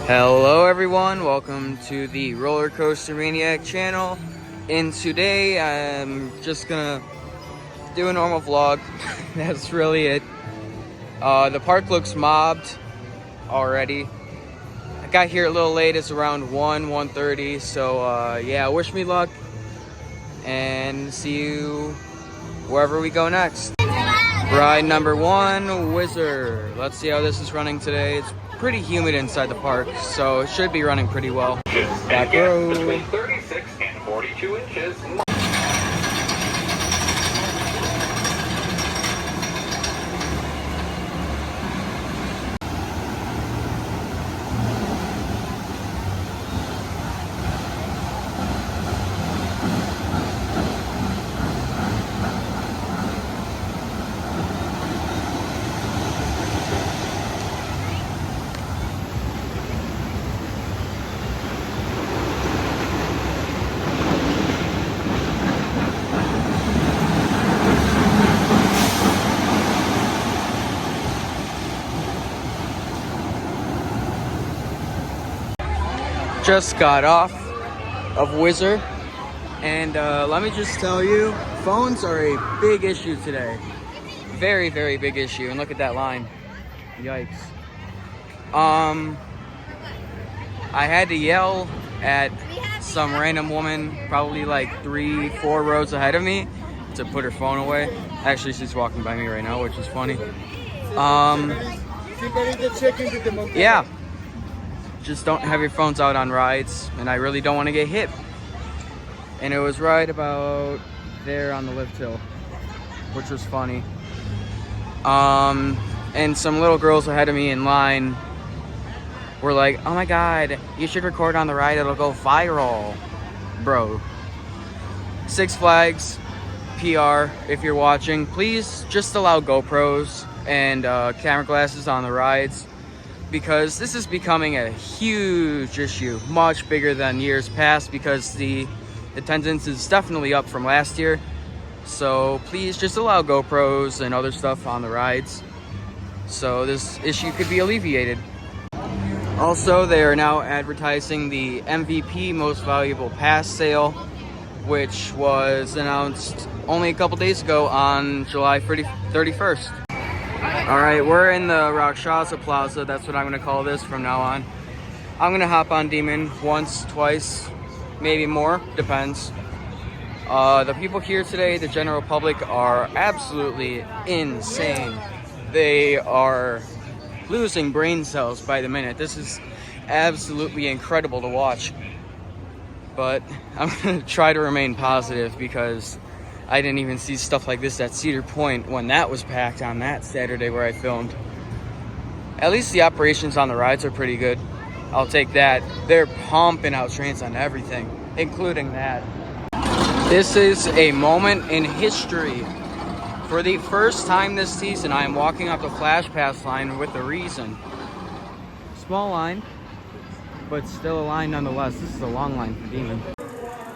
Hello everyone, welcome to the Roller Coaster Maniac channel, and today I'm just gonna do a normal vlog. That's really it. The park looks mobbed already. I got here a little late, it's around 1:30, so yeah, wish me luck and see you wherever we go next. Ride number 1, Whizzer. Let's see how this is running today. It's pretty humid inside the park, so it should be running pretty well. Back row. Between 36 and 42 inches. Just got off of Whizzer, and let me just tell you, phones are a big issue today. Very, very big issue. And look at that line. Yikes. I had to yell at some random woman, probably like 3-4 rows ahead of me, to put her phone away. Actually, she's walking by me right now, which is funny. Yeah. Just don't have your phones out on rides, and I really don't want to get hit. And it was right about there on the lift hill, which was funny. And some little girls ahead of me in line were like, "Oh my god, you should record on the ride, it'll go viral." Bro, Six Flags PR, if you're watching, please just allow GoPros and camera glasses on the rides, because this is becoming a huge issue, much bigger than years past, because the attendance is definitely up from last year. So please just allow GoPros and other stuff on the rides so this issue could be alleviated. Also, they are now advertising the MVP Most Valuable Pass sale, which was announced only a couple days ago on July 31st. Alright, we're in the Rockstaza Plaza. That's what I'm going to call this from now on. I'm going to hop on Demon once, twice, maybe more. Depends. The people here today, the general public, are absolutely insane. They are losing brain cells by the minute. This is absolutely incredible to watch. But I'm going to try to remain positive, because I didn't even see stuff like this at Cedar Point when that was packed on that Saturday where I filmed. At least the operations on the rides are pretty good. I'll take that. They're pumping out trains on everything, including that. This is a moment in history. For the first time this season, I am walking up the Flash Pass line with a reason. Small line, but still a line nonetheless. This is a long line for Demon.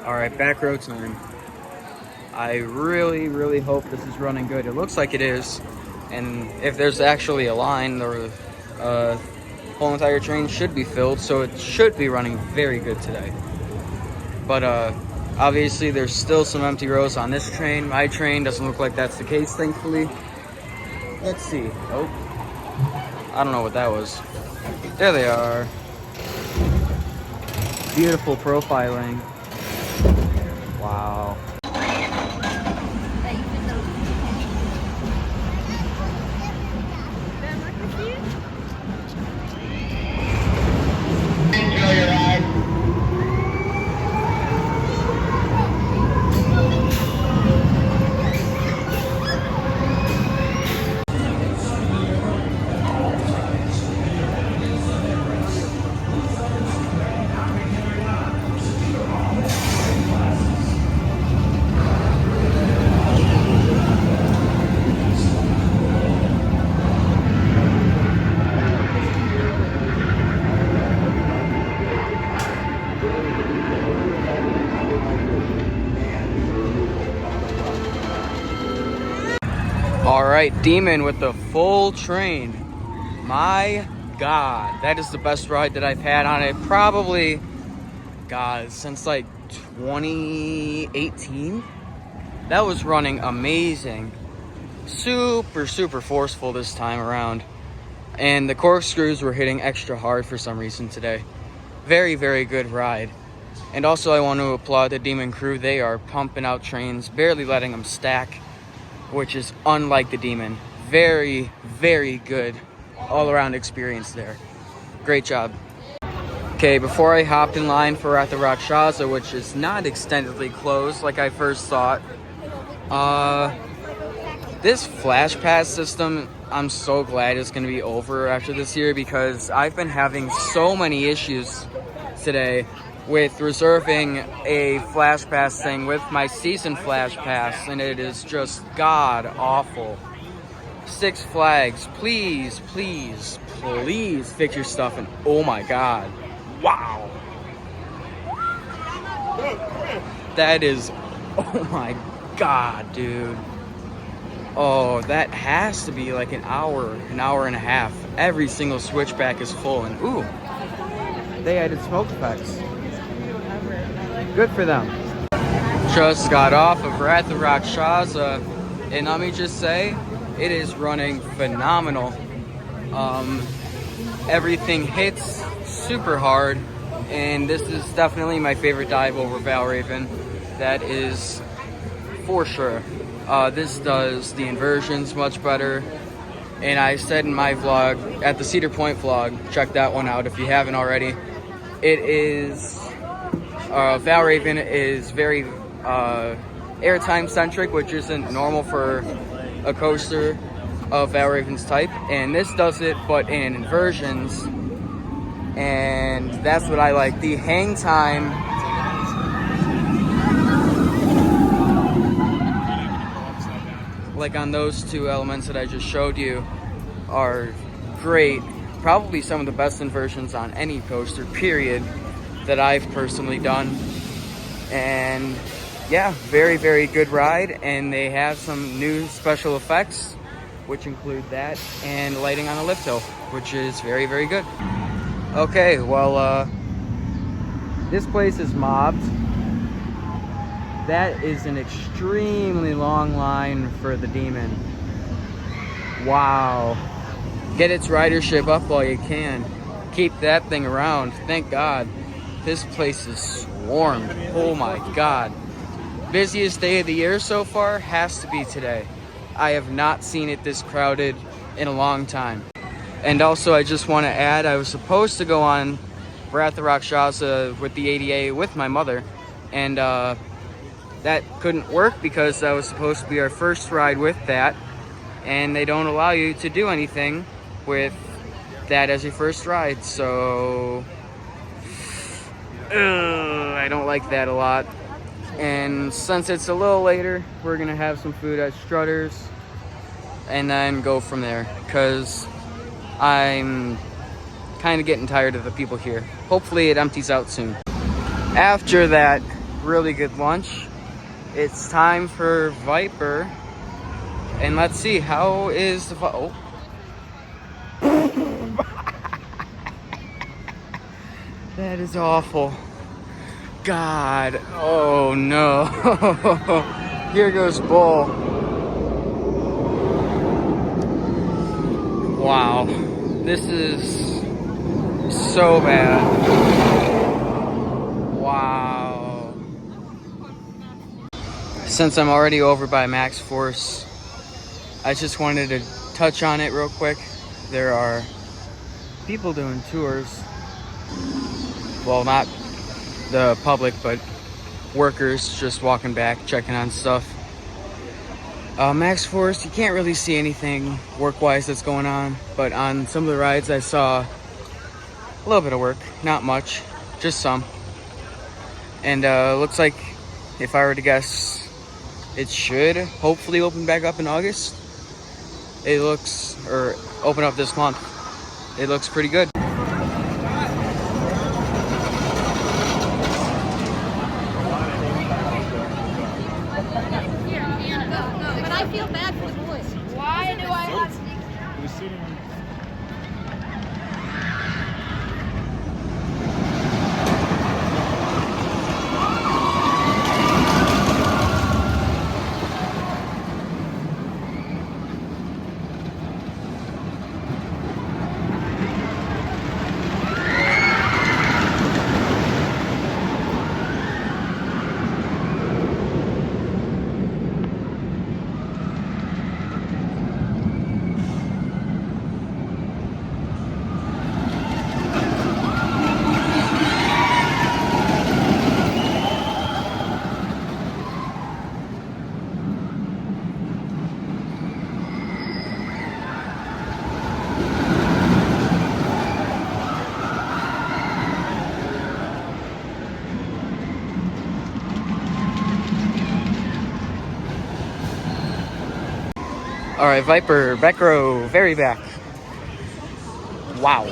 Alright, back row time. I really, really hope this is running good. It looks like it is. And if there's actually a line, the whole entire train should be filled, so it should be running very good today. But obviously there's still some empty rows on this train. My train doesn't look like that's the case, thankfully. Let's see. Oh, I don't know what that was. There they are. Beautiful profiling. Wow. All right, Demon with the full train. My God, that is the best ride that I've had on it. Probably, God, since like 2018. That was running amazing. Super, super forceful this time around. And the corkscrews were hitting extra hard for some reason today. Very, very good ride. And also I want to applaud the Demon crew. They are pumping out trains, barely letting them stack, which is unlike the Demon. Very, very good all-around experience there. Great job. Okay, before I hopped in line for at the Rockstaza, which is not extendedly closed like I first thought, this Flash Pass system, I'm so glad it's going to be over after this year, because I've been having so many issues today with reserving a Flash Pass thing with my season Flash Pass, and it is just god awful. Six Flags, please, please, please fix your stuff, and oh my god, wow. That is, oh my god, dude. Oh, that has to be like an hour and a half. Every single switchback is full, and ooh, they added smoke effects. Good for them. Just got off of Wrath of Rockstaza, and let me just say, it is running phenomenal. Everything hits super hard, and this is definitely my favorite dive over Valraven. That is for sure. This does the inversions much better, and I said in my vlog, at the Cedar Point vlog, check that one out if you haven't already. It is, Valraven is very airtime centric, which isn't normal for a coaster of Valraven's type, and this does it but in inversions, and that's what I like. The hang time, like on those two elements that I just showed you, are great. Probably some of the best inversions on any coaster, period, that I've personally done. And yeah, very, very good ride. And they have some new special effects, which include that and lighting on the lift hill, which is very, very good. Okay, well, this place is mobbed. That is an extremely long line for the Demon. Wow. Get its ridership up while you can. Keep that thing around. Thank God. This place is swarmed. Oh my God. Busiest day of the year so far has to be today. I have not seen it this crowded in a long time. And also, I just want to add, I was supposed to go on Wrath of Rockstaza with the ADA with my mother, and that couldn't work because that was supposed to be our first ride with that, and they don't allow you to do anything with that as your first ride, so I don't like that a lot. And since it's a little later, we're gonna have some food at Strutter's and then go from there, because I'm kind of getting tired of the people here. Hopefully it empties out soon. After that really good lunch, it's time for Viper, and let's see, how is the oh. That is awful. God, oh no. Here goes Bull. Wow, this is so bad. Wow. Since I'm already over by Max Force, I just wanted to touch on it real quick. There are people doing tours. Well, not the public, but workers just walking back, checking on stuff. Max Force, you can't really see anything work-wise that's going on, but on some of the rides I saw a little bit of work, not much, just some. And looks like, if I were to guess, it should hopefully open back up in August. It looks, or open up this month. It looks pretty good. All right, Viper, back row, very back. Wow.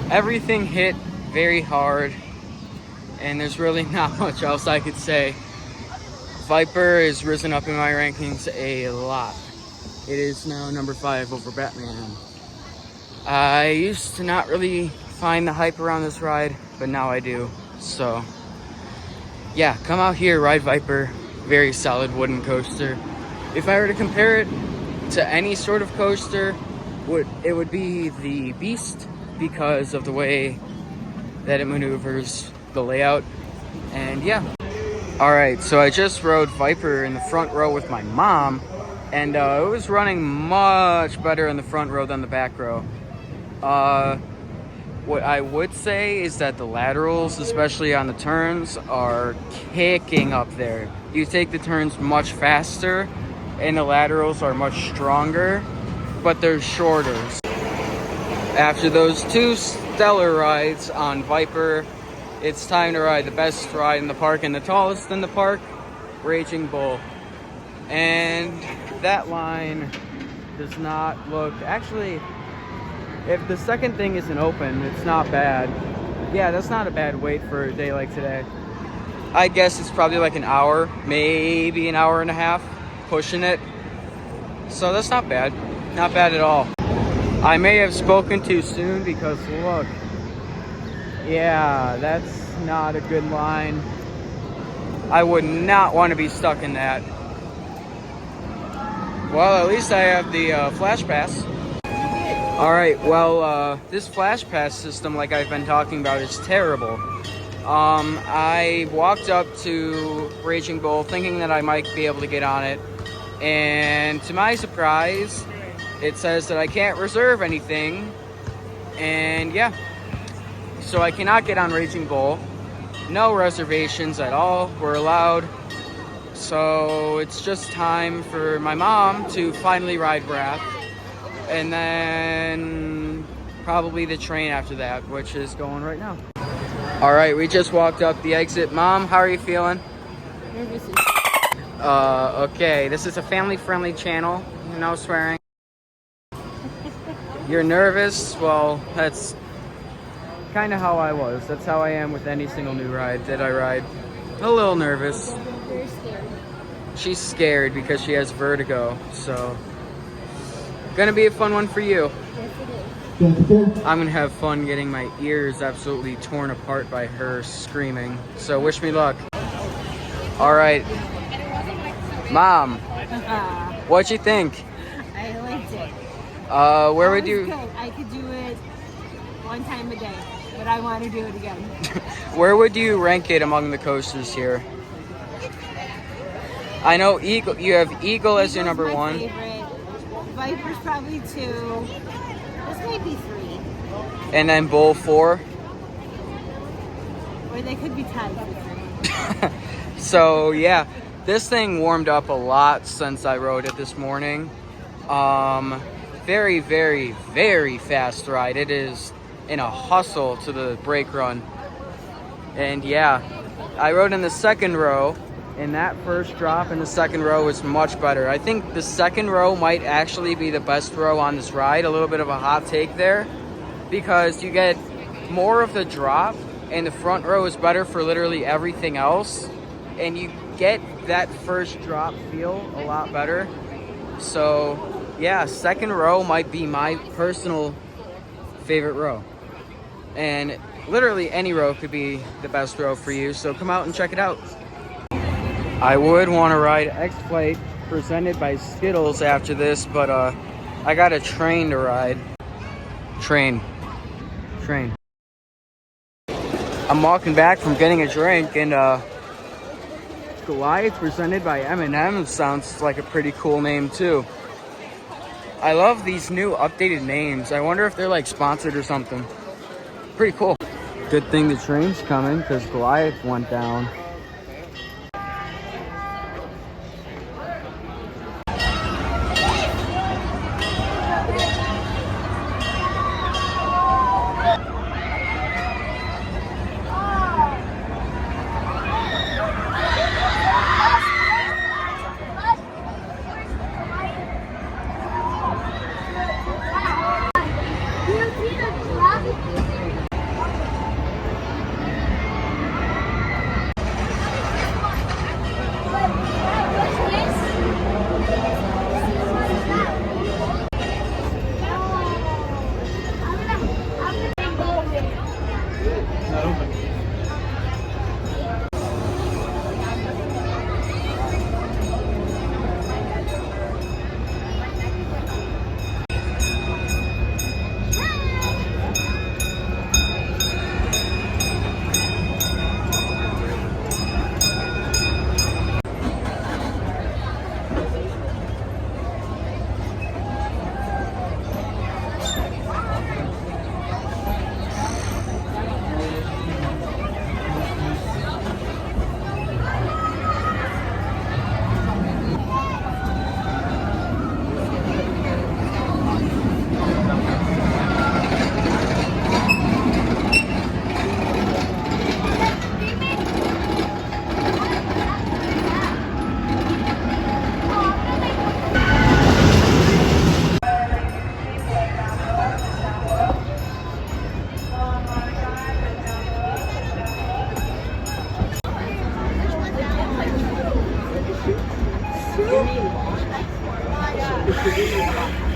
Everything hit very hard, and there's really not much else I could say. Viper has risen up in my rankings a lot. It is now number 5 over Batman. I used to not really find the hype around this ride, but now I do. So, yeah, come out here, ride Viper. Very solid wooden coaster. If I were to compare it to any sort of coaster, it would be the Beast because of the way that it maneuvers, the layout, and yeah. All right, so I just rode Viper in the front row with my mom, and it was running much better in the front row than the back row. What I would say is that the laterals, especially on the turns, are kicking up there. You take the turns much faster, and the laterals are much stronger, but they're shorter. After those 2 stellar rides on Viper, it's time to ride the best ride in the park and the tallest in the park, Raging Bull. And that line does not look... Actually, if the second thing isn't open, it's not bad. Yeah, that's not a bad wait for a day like today. I guess it's probably like an hour, maybe an hour and a half, pushing it. So that's not bad. Not bad at all. I may have spoken too soon because look. Yeah, that's not a good line. I would not want to be stuck in that. Well, at least I have the Flash Pass. Alright, well, this Flash Pass system, like I've been talking about, is terrible. I walked up to Raging Bull thinking that I might be able to get on it. And to my surprise, it says that I can't reserve anything. And yeah. So I cannot get on Raging Bull. No reservations at all were allowed. So it's just time for my mom to finally ride Wrath. And then probably the train after that, which is going right now. All right, we just walked up the exit. Mom, how are you feeling? Nervous. Okay, this is a family-friendly channel. No swearing. You're nervous? Well, that's kind of how I was. That's how I am with any single new ride that I ride. A little nervous. Very scared. She's scared because she has vertigo, so gonna be a fun one for you. Yes, it is. I'm gonna have fun getting my ears absolutely torn apart by her screaming. So wish me luck. All right, Mom, what'd you think? I liked it. Where That would was you? Good. I could do it one time a day, but I want to do it again. Where would you rank it among the coasters here? I know Eagle. You have Eagle as your Eagle's number my 1. Favorite. Viper's probably 2. This might be 3. And then Bull 4. Or they could be tied for 3. So yeah, this thing warmed up a lot since I rode it this morning. Very, very, very fast ride. It is in a hustle to the brake run. And yeah, I rode in the second row, and that first drop in the second row was much better. I think the second row might actually be the best row on this ride. A little bit of a hot take there, because you get more of the drop, and the front row is better for literally everything else, and you get that first drop feel a lot better. So yeah, second row might be my personal favorite row, and literally any row could be the best row for you, so come out and check it out. I would want to ride X-Flight presented by Skittles after this, but I got a train to ride. Train. I'm walking back from getting a drink, and Goliath presented by M&M sounds like a pretty cool name too. I love these new updated names. I wonder if they're like sponsored or something. Pretty cool. Good thing the train's coming, because Goliath went down. What is this one?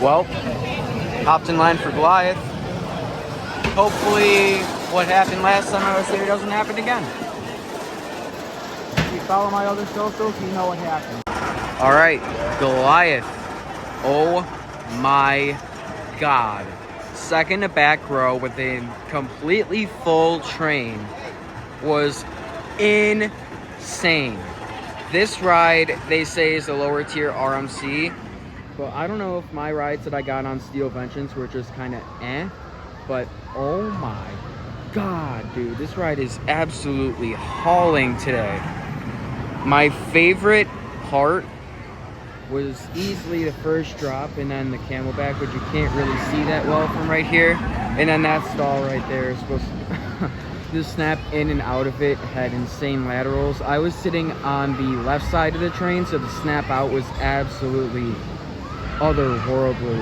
Well, hopped in line for Goliath. Hopefully what happened last time I was here doesn't happen again. If you follow my other socials, you know what happened. All right, Goliath. Oh my God. Second to back row with a completely full train was insane. This ride, they say, is a lower tier RMC. But I don't know if my rides that I got on Steel Vengeance were just kind of but oh my God, dude, this ride is absolutely hauling today. My favorite part was easily the first drop and then the camelback, which you can't really see that well from right here. And then that stall right there is supposed to the snap in and out of it had insane laterals. I was sitting on the left side of the train, so the snap out was absolutely otherworldly.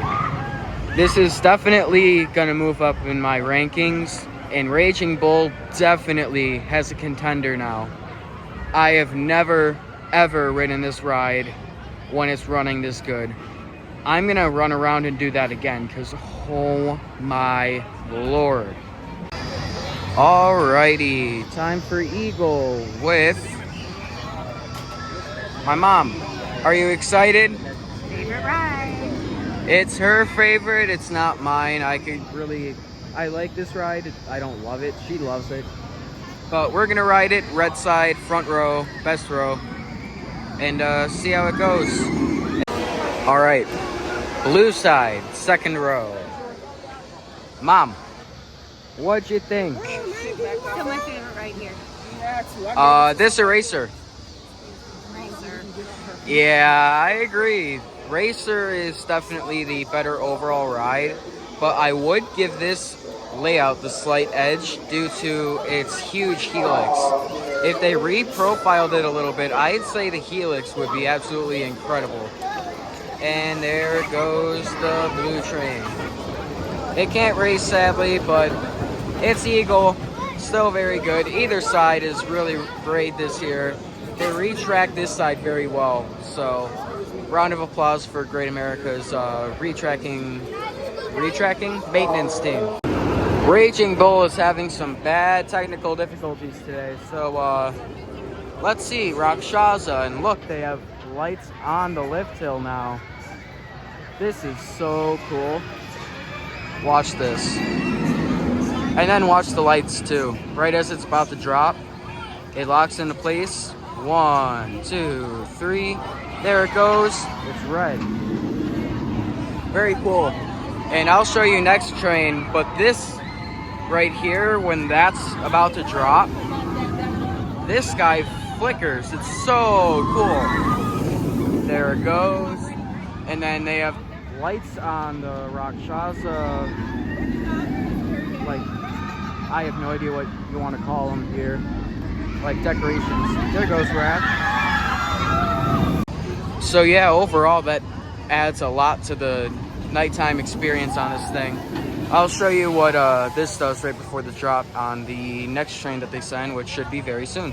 This is definitely gonna move up in my rankings, and Raging Bull definitely has a contender now. I have never ever ridden this ride when it's running this good. I'm gonna run around and do that again because oh my Lord. Alrighty, time for Eagle with my mom. Are you excited? Favorite ride. It's her favorite, it's not mine. I like this ride. I don't love it. She loves it. But we're gonna ride it red side, front row, best row, and see how it goes. All right, blue side, second row. Mom, what'd you think? So my favorite right here. This eraser. Whizzer. Yeah, I agree. Racer is definitely the better overall ride, but I would give this layout the slight edge due to its huge helix. If they re-profiled it a little bit, I'd say the helix would be absolutely incredible. And there goes the blue train. It can't race sadly, but it's Eagle, still very good. Either side is really great this year. They retrack this side very well, so round of applause for Great America's retracking maintenance team. Raging Bull is having some bad technical difficulties today, so let's see. Rockstaza, and look, they have lights on the lift hill now. This is so cool. Watch this. And then watch the lights too. Right as it's about to drop, it locks into place. 1, 2, 3. There it goes. It's red. Very cool. And I'll show you next train, but this right here, when that's about to drop, this guy flickers. It's so cool. There it goes. And then they have lights on the Rockstaza, like, I have no idea what you want to call them here. Like decorations. There goes Wrath. So yeah, overall that adds a lot to the nighttime experience on this thing. I'll show you what this does right before the drop on the next train that they send, which should be very soon.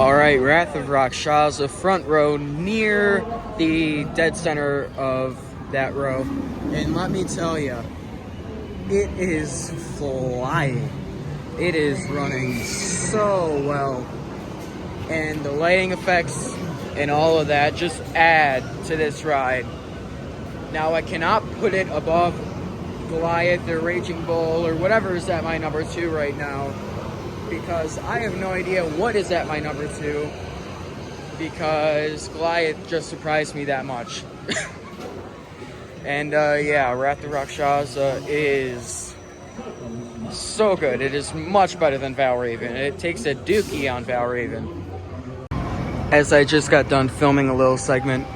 All right, Wrath of Rockstaza, front row near the dead center of that row. And let me tell you, it is flying. It is running so well. And the lighting effects and all of that just add to this ride. Now, I cannot put it above Goliath or Raging Bull or whatever is at my number 2 right now, because I have no idea what is at my number 2, because Goliath just surprised me that much. And yeah, Wrath of Rockstaza is so good. It is much better than Valraven. It takes a dookie on Valraven. As I just got done filming a little segment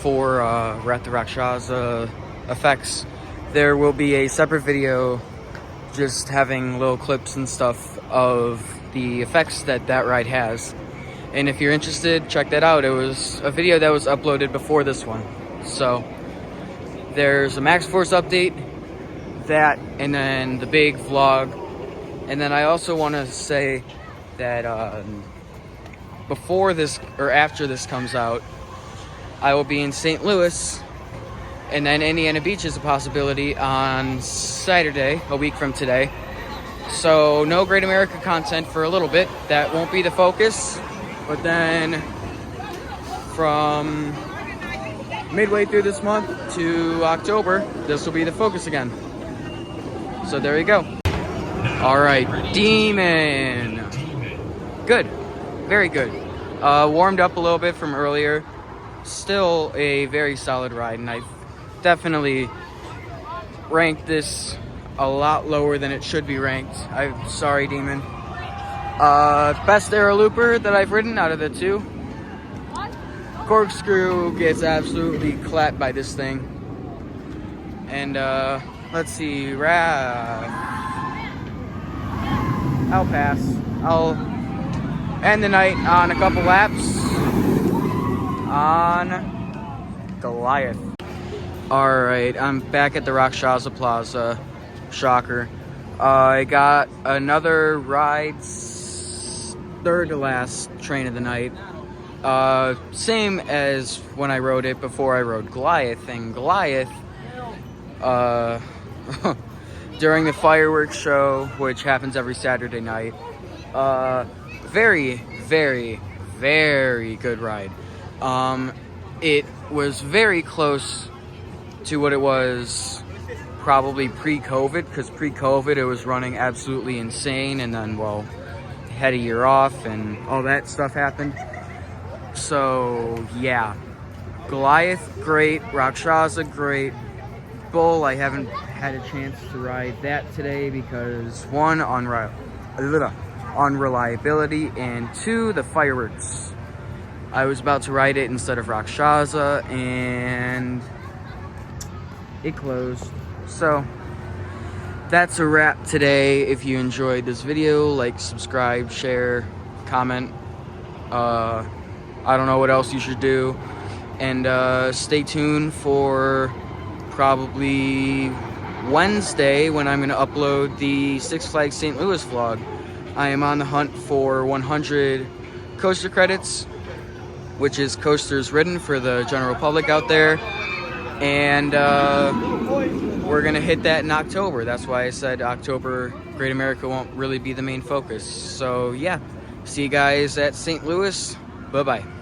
for Wrath of Rockstaza effects, there will be a separate video just having little clips and stuff of the effects that ride has. And if you're interested, check that out. It was a video that was uploaded before this one. So there's a Max Force update, that, and then the big vlog. And then I also want to say that before this or after this comes out, I will be in St. Louis, and then Indiana Beach is a possibility on Saturday, a week from today. So no Great America content for a little bit. That won't be the focus. But then from midway through this month to October, this will be the focus again. So there you go. All right, Demon. Good, very good. Warmed up a little bit from earlier. Still a very solid ride, and I've definitely ranked this a lot lower than it should be ranked. I'm sorry, Demon. Best aero looper that I've ridden out of the 2. Corkscrew gets absolutely clapped by this thing. And let's see, I'll pass. I'll end the night on a couple laps on Goliath. Alright, I'm back at the Rockstaza Plaza. Shocker. I got another ride, 3rd to last train of the night. Same as when I rode it before I rode Goliath. And Goliath, during the fireworks show, which happens every Saturday night, very, very, very good ride. It was very close to what it was probably pre-COVID, because pre-COVID it was running absolutely insane, and then, well, had a year off and all that stuff happened. So yeah, Goliath great, Rockstaza great, Bull I haven't had a chance to ride that today because 1, on reliability, and 2, the fireworks. I was about to ride it instead of Rockstaza and it closed. So that's a wrap today. If you enjoyed this video, like, subscribe, share, comment. I don't know what else you should do. And stay tuned for probably Wednesday when I'm going to upload the Six Flags St. Louis vlog. I am on the hunt for 100 coaster credits, which is coasters ridden for the general public out there. And we're going to hit that in October. That's why I said October, Great America won't really be the main focus. So yeah, see you guys at St. Louis. Bye-bye.